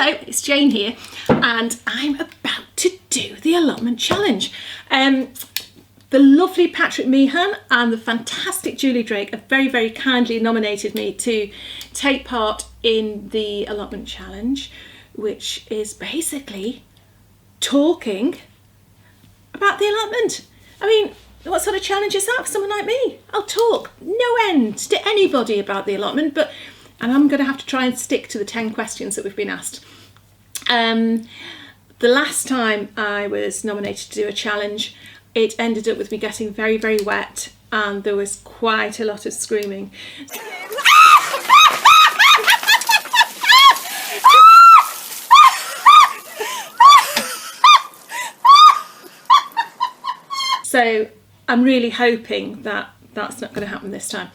Hello, it's Jane here, and I'm about to do the allotment challenge. The lovely Patrick Meehan and the fantastic Julie Drake have very, very kindly nominated me to take part in the allotment challenge, which is basically talking about the allotment. I mean, what sort of challenge is that for someone like me? I'll talk no end to anybody about the allotment, and I'm going to have to try and stick to the 10 questions that we've been asked. The last time I was nominated to do a challenge, it ended up with me getting very, very wet, and there was quite a lot of screaming. So I'm really hoping that that's not going to happen this time.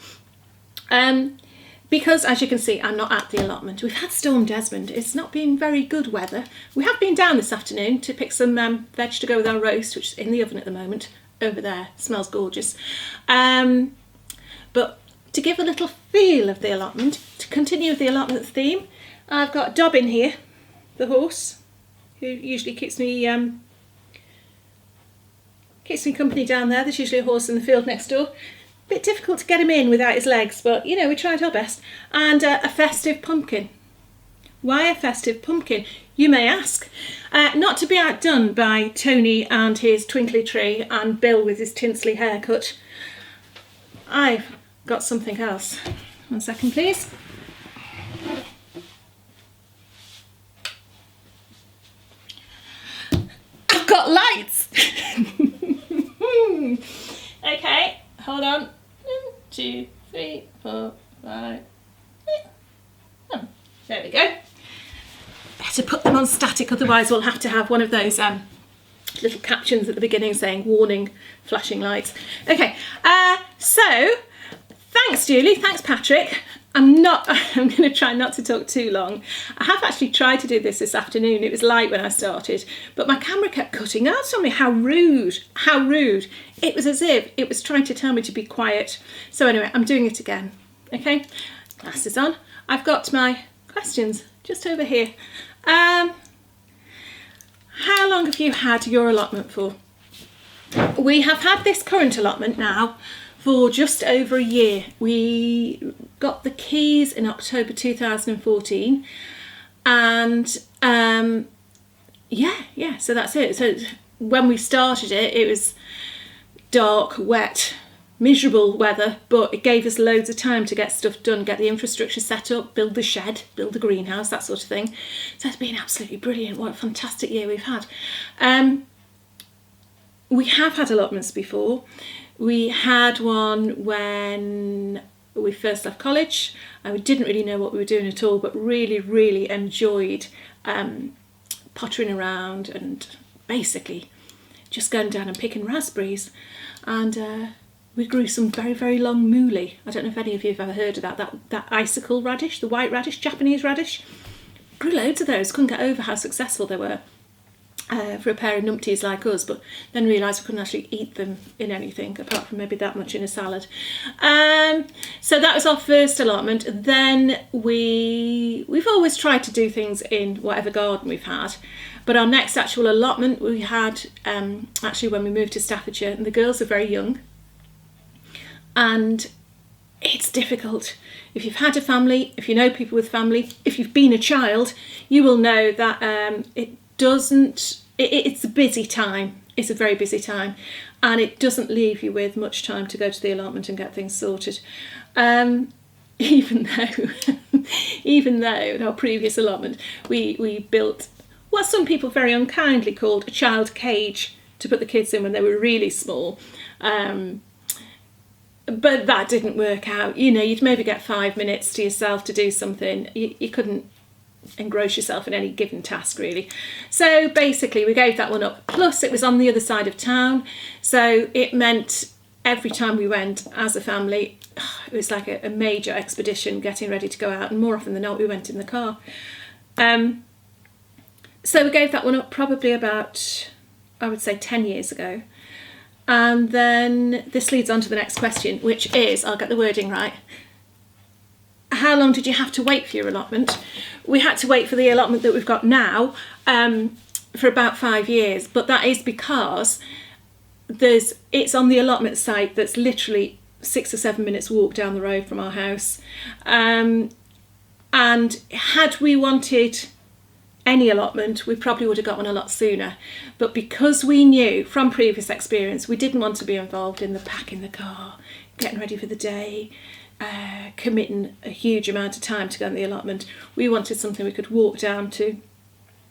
Because, as you can see, I'm not at the allotment. We've had Storm Desmond. It's not been very good weather. We have been down this afternoon to pick some veg to go with our roast, which is in the oven at the moment, over there. Smells gorgeous. But to give a little feel of the allotment, to continue with the allotment theme, I've got Dobbin here, the horse, who usually keeps me company down there. There's usually a horse in the field next door. Bit difficult to get him in without his legs, but you know, we tried our best. And a festive pumpkin. Why a festive pumpkin, you may ask? Not to be outdone by Tony and his twinkly tree and Bill with his tinsely haircut. I've got something else. 1 second, please. I've got lights. Okay, hold on. 1, 2, 3, 4, 5. There we go. Better put them on static, otherwise we'll have to have one of those little captions at the beginning saying warning, flashing lights. Okay, so thanks Julie, thanks Patrick. I'm going to try not to talk too long. I have actually tried to do this afternoon. It was light when I started, but my camera kept cutting out on me. How rude, how rude. It was as if it was trying to tell me to be quiet. So anyway, I'm doing it again. Okay, glasses on. I've got my questions just over here. How long have you had your allotment for? We have had this current allotment now for just over a year. We got the keys in October 2014, and so that's it. So when we started it, it was dark, wet, miserable weather, but it gave us loads of time to get stuff done, get the infrastructure set up, build the shed, build the greenhouse, that sort of thing. So it's been absolutely brilliant. What a fantastic year we've had. We have had allotments before. We had one when we first left college, and we didn't really know what we were doing at all, but really, really enjoyed pottering around and basically just going down and picking raspberries. And we grew some very, very long mooly. I don't know if any of you have ever heard of that icicle radish, the white radish, Japanese radish. Grew loads of those, couldn't get over how successful they were. For a pair of numpties like us, but then realised we couldn't actually eat them in anything apart from maybe that much in a salad. So that was our first allotment. Then we've always tried to do things in whatever garden we've had, but our next actual allotment we had actually when we moved to Staffordshire, and the girls are very young, and it's difficult. If you've had a family, if you know people with family, if you've been a child, you will know that it's a busy time. It's a very busy time, and it doesn't leave you with much time to go to the allotment and get things sorted. Even though in our previous allotment we built what some people very unkindly called a child cage to put the kids in when they were really small. But that didn't work out. You know, you'd maybe get 5 minutes to yourself to do something. You couldn't engross yourself in any given task really. So basically we gave that one up. Plus it was on the other side of town, so it meant every time we went as a family, it was like a major expedition getting ready to go out, and more often than not we went in the car. So we gave that one up probably about, I would say, 10 years ago. And then this leads on to the next question, which is, I'll get the wording right, how long did you have to wait for your allotment? We had to wait for the allotment that we've got now for about 5 years, but that is because it's on the allotment site that's literally 6 or 7 minutes walk down the road from our house. And had we wanted any allotment, we probably would have got one a lot sooner. But because we knew from previous experience, we didn't want to be involved in the packing the car, getting ready for the day, committing a huge amount of time to go on the allotment. We wanted something we could walk down to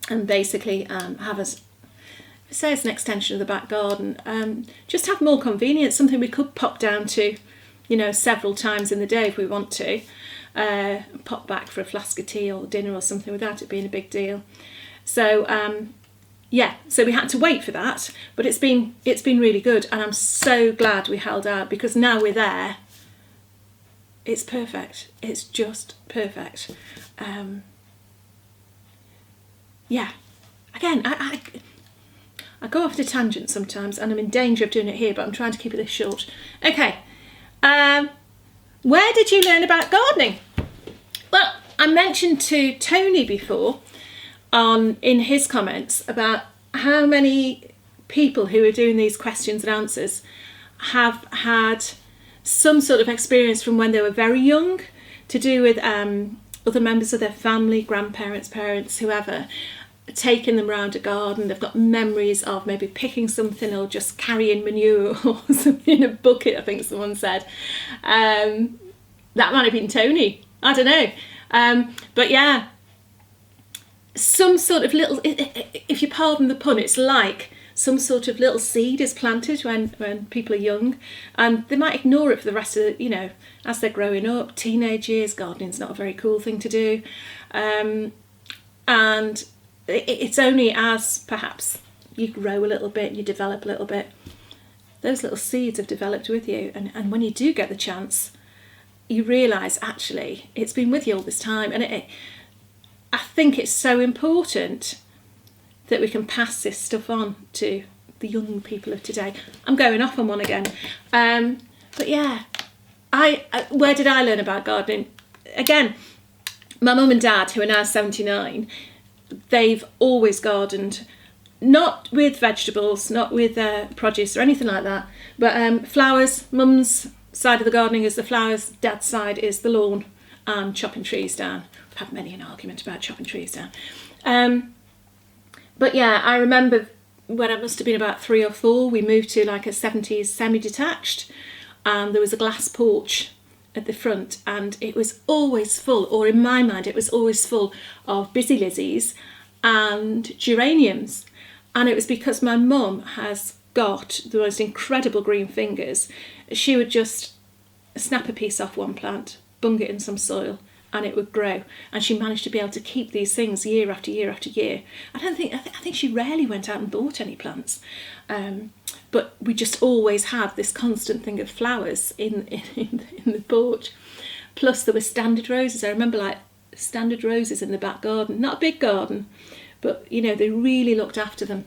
and basically have as an extension of the back garden. Just have more convenience, something we could pop down to, several times in the day if we want to. Pop back for a flask of tea or dinner or something without it being a big deal. So so we had to wait for that, but it's been really good, and I'm so glad we held out, because now we're there. It's perfect. It's just perfect. Again, I go off the tangent sometimes, and I'm in danger of doing it here, but I'm trying to keep it this short. Okay. Where did you learn about gardening? Well, I mentioned to Tony before in his comments about how many people who are doing these questions and answers have had some sort of experience from when they were very young to do with other members of their family, grandparents, parents, whoever, taking them round a garden. They've got memories of maybe picking something or just carrying manure or something in a bucket, I think someone said. That might have been Tony, I don't know. But yeah, some sort of little, if you pardon the pun, it's like some sort of little seed is planted when people are young, and they might ignore it for the rest of as they're growing up. Teenage years, gardening's not a very cool thing to do. And it's only as perhaps you grow a little bit, you develop a little bit, those little seeds have developed with you, and when you do get the chance, you realise actually it's been with you all this time. And I think it's so important that we can pass this stuff on to the young people of today. I'm going off on one again. But yeah, where did I learn about gardening? Again, my mum and dad, who are now 79, they've always gardened, not with vegetables, not with produce or anything like that, but flowers. Mum's side of the gardening is the flowers, dad's side is the lawn and chopping trees down. We've had many an argument about chopping trees down. But yeah, I remember when I must have been about 3 or 4, we moved to like a 70s semi-detached, and there was a glass porch at the front, and it was always full, or in my mind it was always full of busy lizzies and geraniums. And it was because my mum has got the most incredible green fingers. She would just snap a piece off one plant, bung it in some soil, and it would grow. And she managed to be able to keep these things year after year after year. I think she rarely went out and bought any plants. But we just always had this constant thing of flowers in the porch. Plus there were standard roses. I remember like standard roses in the back garden. Not a big garden, but they really looked after them.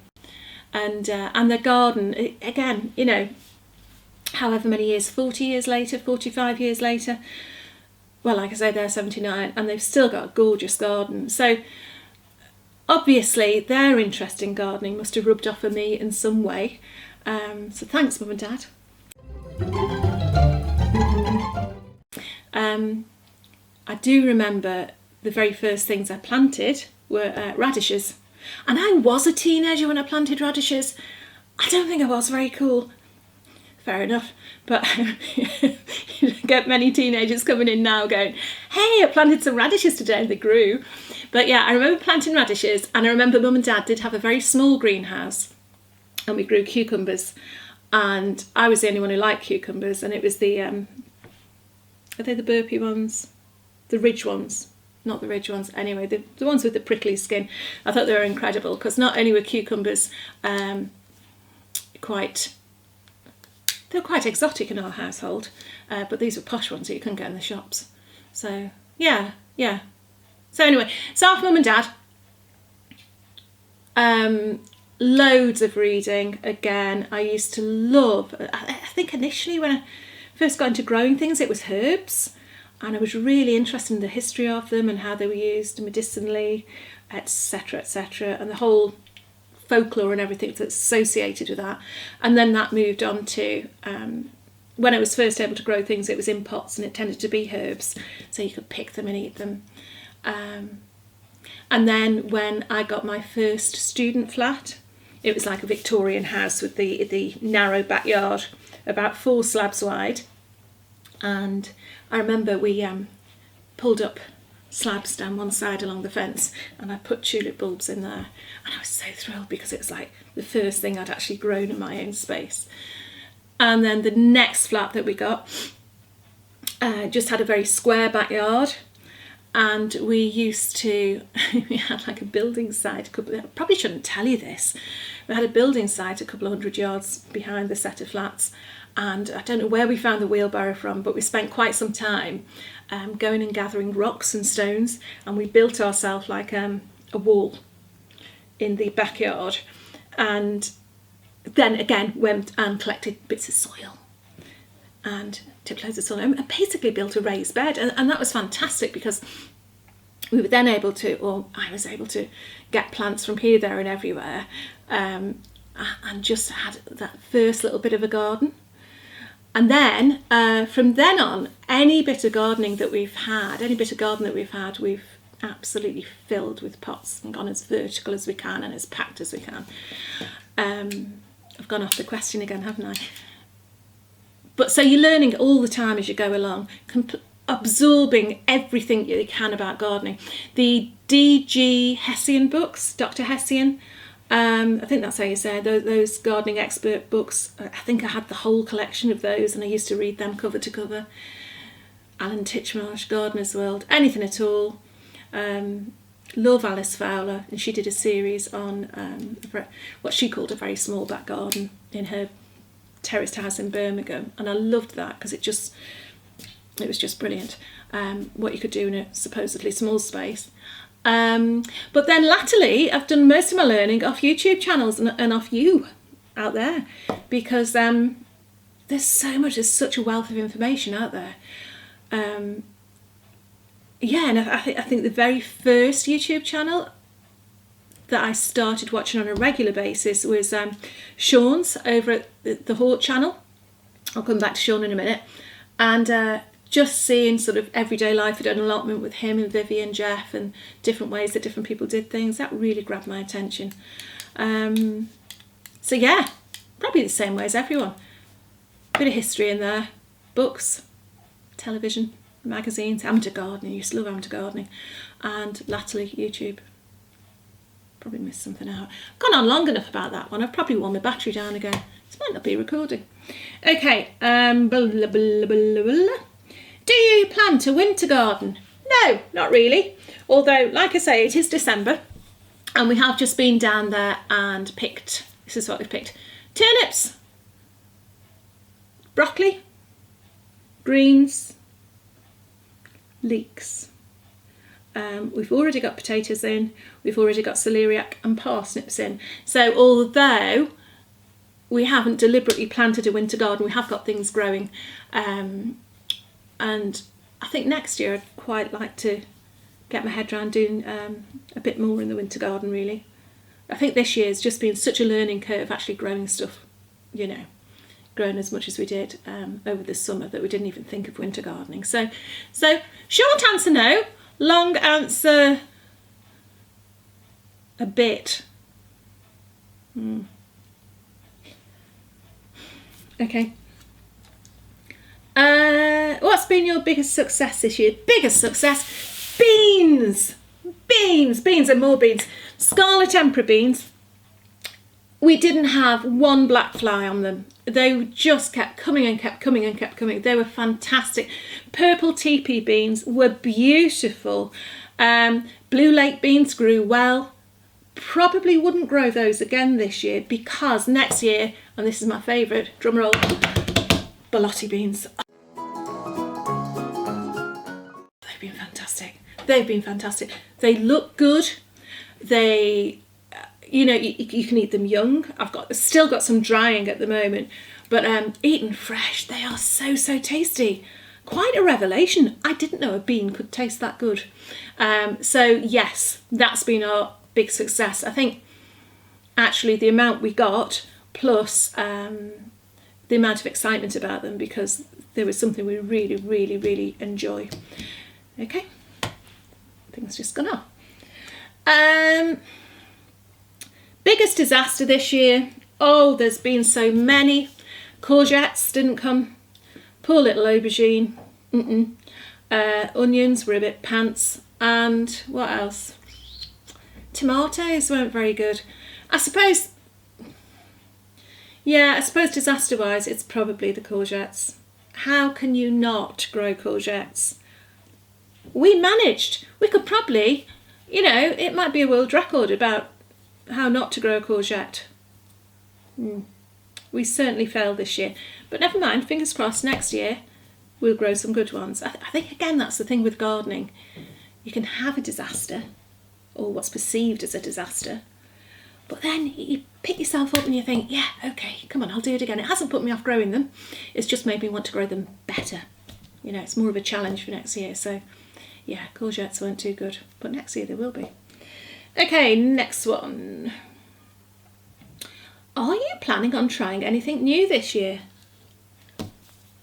And their garden, again, however many years, 40 years later, 45 years later, well, like I say, they're 79 and they've still got a gorgeous garden. So obviously their interest in gardening must have rubbed off on me in some way. So thanks, Mum and Dad. I do remember the very first things I planted were radishes. And I was a teenager when I planted radishes. I don't think I was very cool. Fair enough. But you get many teenagers coming in now going, hey, I planted some radishes today, and they grew. But yeah, I remember planting radishes, and I remember Mum and Dad did have a very small greenhouse, and we grew cucumbers. And I was the only one who liked cucumbers, and it was the, are they the burpy ones? The ridge ones. Not the ridge ones, anyway, the ones with the prickly skin. I thought they were incredible, because not only were cucumbers quite exotic in our household, but these were posh ones that you couldn't get in the shops. So yeah. So anyway, so after Mum and Dad, loads of reading. Again, I used to love, I think initially when I first got into growing things, it was herbs. and I was really interested in the history of them and how they were used medicinally, etc., etc., and the whole folklore and everything that's associated with that. And then that moved on to when I was first able to grow things, it was in pots and it tended to be herbs, so you could pick them and eat them. And then when I got my first student flat, it was like a Victorian house with the narrow backyard, about 4 slabs wide. And I remember we pulled up slabs down one side along the fence, and I put tulip bulbs in there, and I was so thrilled because it was like the first thing I'd actually grown in my own space. And then the next flat that we got just had a very square backyard, and we used to we had like a building site, I probably shouldn't tell you this, we had a building site a couple of 100 yards behind the set of flats, and I don't know where we found the wheelbarrow from, but we spent quite some time going and gathering rocks and stones, and we built ourselves like a wall in the backyard, and then again went and collected bits of soil and tipped loads of soil and basically built a raised bed, and that was fantastic because we were then able to, or I was able to, get plants from here, there and everywhere, and just had that first little bit of a garden. And then from then on, any bit of garden that we've had, we've absolutely filled with pots and gone as vertical as we can and as packed as we can. I've gone off the question again, haven't I? But so you're learning all the time as you go along, absorbing everything you can about gardening. The D.G. Hessian books, Dr. Hessian, I think that's how you say it, those gardening expert books. I think I had the whole collection of those, and I used to read them cover to cover. Alan Titchmarsh, Gardener's World, anything at all. Love Alice Fowler, and she did a series on what she called a very small back garden in her terraced house in Birmingham, and I loved that because it was just brilliant, what you could do in a supposedly small space. But then latterly I've done most of my learning off YouTube channels and off you out there, because there's such a wealth of information out there. And I think the very first YouTube channel that I started watching on a regular basis was Sean's over at the Hort channel. I'll come back to Sean in a minute. And just seeing sort of everyday life at an allotment with him and Vivi and Jeff, and different ways that different people did things, that really grabbed my attention. So yeah, probably the same way as everyone. Bit of history in there, books, television, magazines, amateur gardening, used to love amateur gardening, and latterly YouTube. Probably missed something out. Gone on long enough about that one. I've probably worn my battery down again. This might not be recording. Okay, blah, blah, blah, blah, blah. Do you plan to winter garden? No, not really. Although, like I say, it is December, and we have just been down there and picked, this is what we've picked: turnips, broccoli, greens, leeks. We've already got potatoes in, we've already got celeriac and parsnips in. So although we haven't deliberately planted a winter garden, we have got things growing. And I think next year I'd quite like to get my head around doing a bit more in the winter garden, really. I think this year's just been such a learning curve actually growing stuff, growing as much as we did over the summer, that we didn't even think of winter gardening. So short answer no, long answer a bit. Okay. What's been your biggest success this year? Biggest success? Beans! Beans and more beans. Scarlet Emperor beans. We didn't have one black fly on them. They just kept coming and kept coming and kept coming. They were fantastic. Purple teepee beans were beautiful. Blue Lake beans grew well. Probably wouldn't grow those again this year, because next year, and this is my favourite, drum roll, Balotti beans. They've been fantastic. They look good. They, you can eat them young. Still got some drying at the moment, but eaten fresh, they are so tasty. quite a revelation. I didn't know a bean could taste that good. So yes, that's been our big success. I think actually the amount we got plus the amount of excitement about them, because there was something we really, really, really enjoy. Okay, things just gone off. Biggest disaster this year. Oh, there's been so many. Courgettes didn't come. Poor little aubergine. Onions were a bit pants. And what else? Tomatoes weren't very good. I suppose disaster-wise, it's probably the courgettes. How can you not grow courgettes? We managed. We could probably, it might be a world record about how not to grow a courgette. We certainly failed this year. But never mind, fingers crossed, next year we'll grow some good ones. I think, again, that's the thing with gardening. You can have a disaster, or what's perceived as a disaster, but then you pick yourself up and you think, yeah, okay, come on, I'll do it again. It hasn't put me off growing them. It's just made me want to grow them better. It's more of a challenge for next year. So, yeah, courgettes weren't too good, but next year they will be. Okay, next one. Are you planning on trying anything new this year?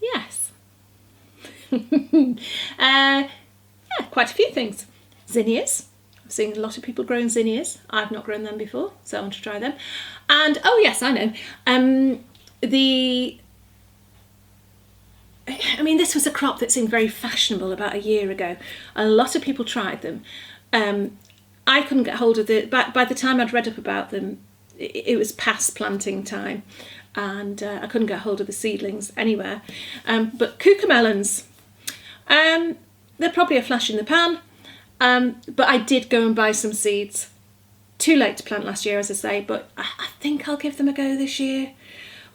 Yes. Yeah, quite a few things. Zinnias. I've seen a lot of people growing zinnias. I've not grown them before, so I want to try them. And, oh yes, I know. This was a crop that seemed very fashionable about a year ago. A lot of people tried them. I couldn't get hold of by the time I'd read up about them, it was past planting time, and I couldn't get hold of the seedlings anywhere. But cucamelons, they're probably a flash in the pan, but I did go and buy some seeds. Too late to plant last year, as I say, but I think I'll give them a go this year.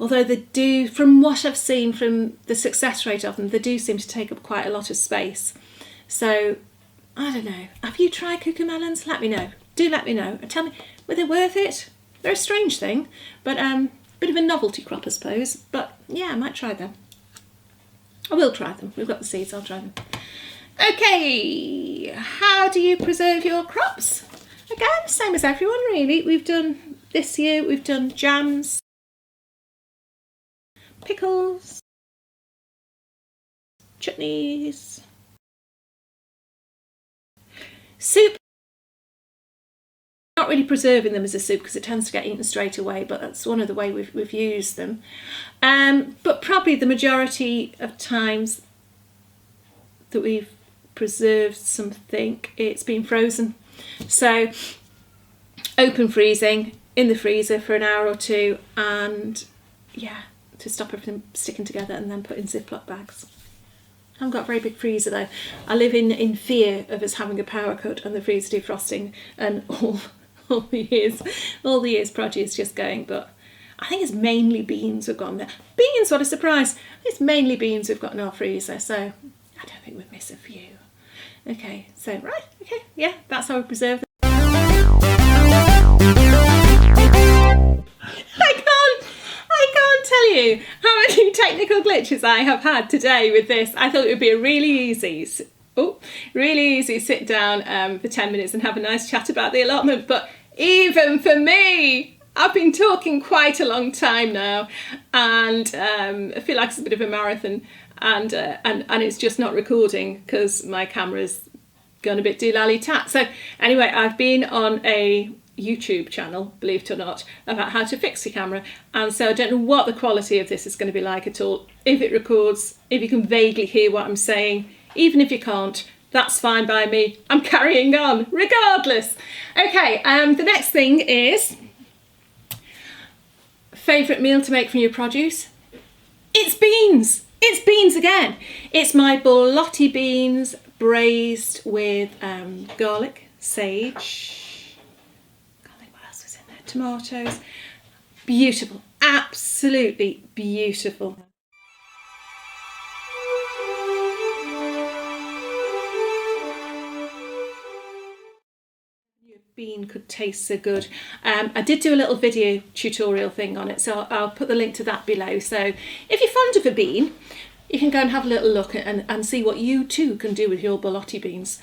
Although they do, from what I've seen from the success rate of them, they do seem to take up quite a lot of space. So, I don't know. Have you tried cucamelons? Let me know. Do let me know. And tell me, were they worth it? They're a strange thing, but bit of a novelty crop, I suppose. But yeah, I might try them. I will try them. We've got the seeds, I'll try them. Okay, how do you preserve your crops? Again, same as everyone really. This year we've done jams, pickles, chutneys, soup. Not really preserving them as a soup because it tends to get eaten straight away, but that's one of the way we've used them. But probably the majority of times that we've preserved something, it's been frozen. So open freezing in the freezer for an hour or two, and yeah, to stop everything sticking together, and then put in Ziploc bags. I haven't got a very big freezer though. I live in fear of us having a power cut and the freezer defrosting and all the year's produce just going. But I think it's mainly beans we've got in there. Beans, what a surprise. It's mainly beans we've got in our freezer, so I don't think we'd miss a few. Okay, so right, okay, yeah, that's how we preserve them. I can't tell you how many technical glitches I have had today with this. I thought it would be a really easy sit down for 10 minutes and have a nice chat about the allotment, but even for me, I've been talking quite a long time now, and I feel like it's a bit of a marathon, and it's just not recording because my camera's gone a bit doolally-tat. So anyway, I've been on a YouTube channel, believe it or not, about how to fix your camera, and so I don't know what the quality of this is going to be like at all. If it records, if you can vaguely hear what I'm saying, even if you can't, that's fine by me. I'm carrying on regardless. Okay, the next thing is favourite meal to make from your produce. It's beans. It's beans again. It's my borlotti beans braised with garlic, sage, what else was in there? Tomatoes. Beautiful, absolutely beautiful. Bean could taste so good. I did do a little video tutorial thing on it, so I'll put the link to that below. So if you're fond of a bean, you can go and have a little look and see what you too can do with your borlotti beans.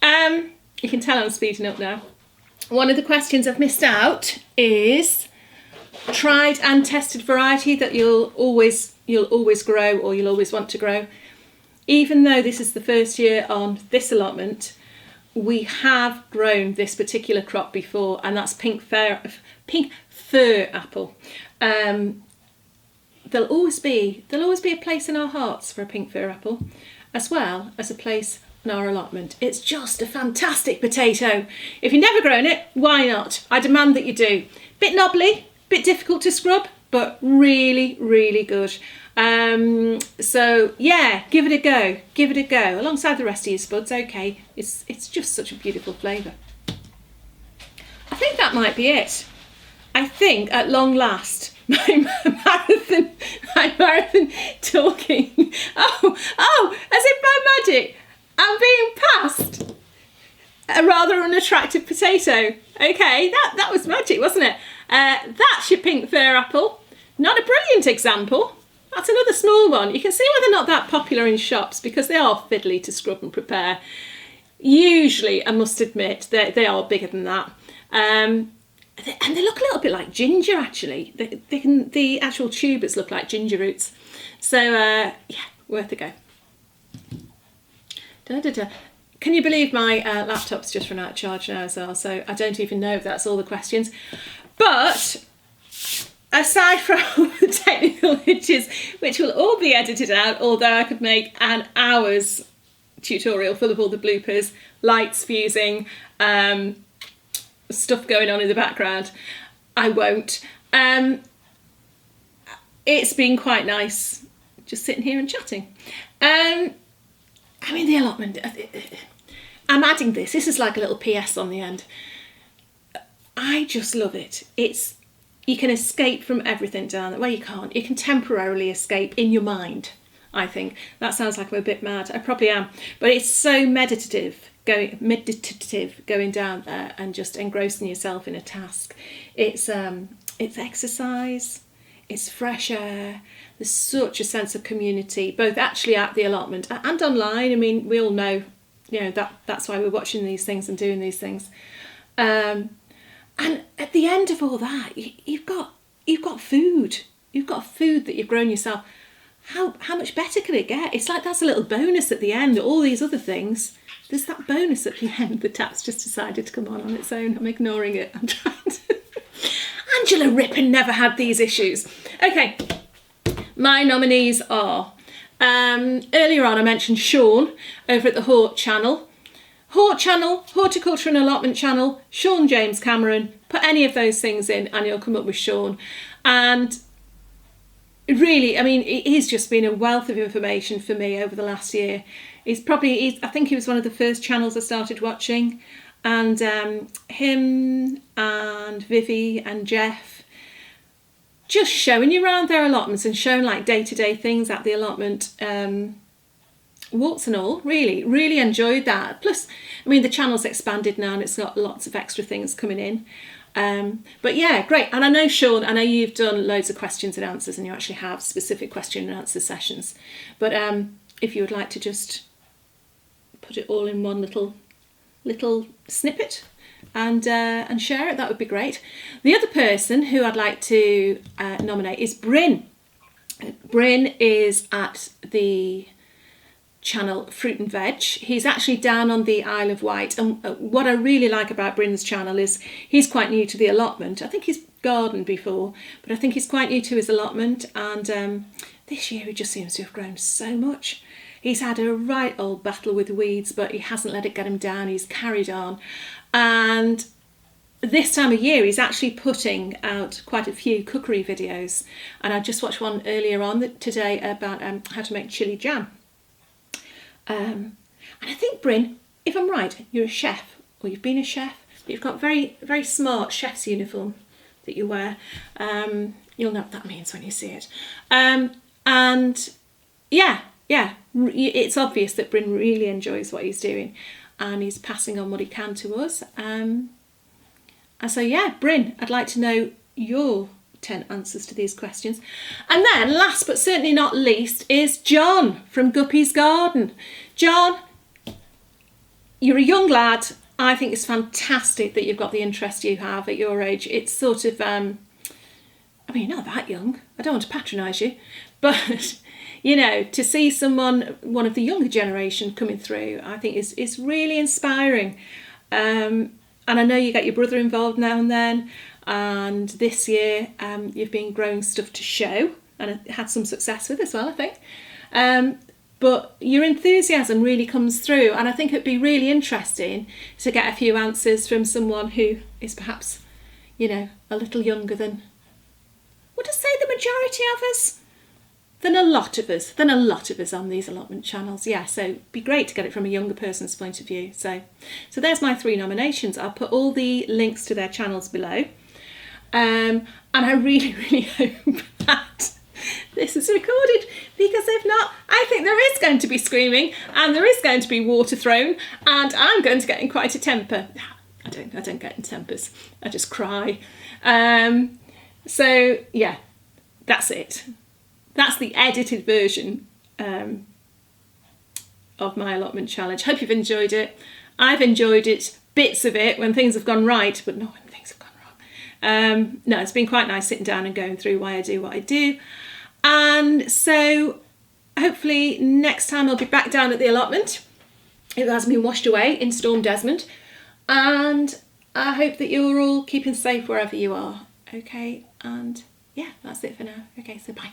You can tell I'm speeding up now. One of the questions I've missed out is tried and tested variety that you'll always grow, or you'll always want to grow. Even though this is the first year on this allotment, we have grown this particular crop before, and that's pink fir apple. There'll always be a place in our hearts for a pink fir apple, as well as a place in our allotment. It's just a fantastic potato. If you've never grown it, why not? I demand that you do. Bit knobbly, bit difficult to scrub, but really, really good. So yeah, give it a go alongside the rest of your spuds. Okay, it's just such a beautiful flavour. I think that might be it. I think at long last my marathon talking, oh as if by magic I'm being passed a rather unattractive potato. Okay, that was magic, wasn't it? That's your pink fir apple. Not a brilliant example. That's another small one. You can see why they're not that popular in shops, because they are fiddly to scrub and prepare. Usually, I must admit, they are bigger than that. And they look a little bit like ginger, actually. The actual tubers look like ginger roots. So, yeah, worth a go. Can you believe my laptop's just run out of charge now as well? So I don't even know if that's all the questions. But aside from the technical hitches, which will all be edited out, although I could make an hour's tutorial full of all the bloopers, lights fusing, stuff going on in the background, I won't. It's been quite nice just sitting here and chatting. I mean, the allotment, I'm adding this is like a little PS on the end. I just love it. You can escape from everything down there. Well, you can't. You can temporarily escape in your mind, I think. That sounds like I'm a bit mad. I probably am. But it's so meditative going down there and just engrossing yourself in a task. It's exercise. It's fresh air. There's such a sense of community, both actually at the allotment and online. I mean, we all know, that's why we're watching these things and doing these things. And at the end of all that, you've got food. You've got food that you've grown yourself. How much better can it get? It's like that's a little bonus at the end. All these other things, there's that bonus at the end. The tap's just decided to come on its own. I'm ignoring it. I'm trying to. Angela Rippon never had these issues. Okay, my nominees are, earlier on I mentioned Sean over at the Hort channel. Hort channel, Horticulture and Allotment channel, Sean James Cameron. Put any of those things in and you'll come up with Sean. And really, I mean, he's just been a wealth of information for me over the last year. I think he was one of the first channels I started watching. And him and Vivi and Jeff just showing you around their allotments and showing like day-to-day things at the allotment, warts and all. Really enjoyed that. Plus, I mean, the channel's expanded now and it's got lots of extra things coming in. But yeah, great. And I know, Sean, I know you've done loads of questions and answers and you actually have specific question and answer sessions. But if you would like to just put it all in one little snippet and share it, that would be great. The other person who I'd like to nominate is Bryn. Bryn is at the channel Fruit and Veg. He's actually down on the Isle of Wight, and what I really like about Bryn's channel is he's quite new to the allotment. I think he's gardened before, but I think he's quite new to his allotment, and this year he just seems to have grown so much. He's had a right old battle with weeds, but he hasn't let it get him down. He's carried on. And this time of year, he's actually putting out quite a few cookery videos. And I just watched one earlier on today about how to make chilli jam. And I think, Bryn, if I'm right, you're a chef, or you've been a chef. You've got very, very smart chef's uniform that you wear. You'll know what that means when you see it. And yeah, it's obvious that Bryn really enjoys what he's doing and he's passing on what he can to us. And so, yeah, Bryn, I'd like to know your 10 answers to these questions. And then last but certainly not least is John from Guppy's Garden. John, you're a young lad. I think it's fantastic that you've got the interest you have at your age. It's sort of, I mean, you're not that young. I don't want to patronise you, but you know, to see someone, one of the younger generation coming through, I think is really inspiring. And I know you get your brother involved now and then. And this year you've been growing stuff to show and had some success with as well, I think. But your enthusiasm really comes through, and I think it'd be really interesting to get a few answers from someone who is perhaps, you know, a little younger than, would I say the majority of us? Than a lot of us on these allotment channels. Yeah, so it'd be great to get it from a younger person's point of view. So there's my 3 nominations. I'll put all the links to their channels below. And I really, really hope that this is recorded, because if not, I think there is going to be screaming and there is going to be water thrown, and I'm going to get in quite a temper. I don't get in tempers. I just cry. So yeah, that's it. That's the edited version of my allotment challenge. Hope you've enjoyed it. I've enjoyed it, bits of it when things have gone right, but not when things have gone wrong. No, it's been quite nice sitting down and going through why I do what I do. And so hopefully next time I'll be back down at the allotment. It hasn't been washed away in Storm Desmond. And I hope that you're all keeping safe wherever you are. Okay, and yeah, that's it for now. Okay, so bye.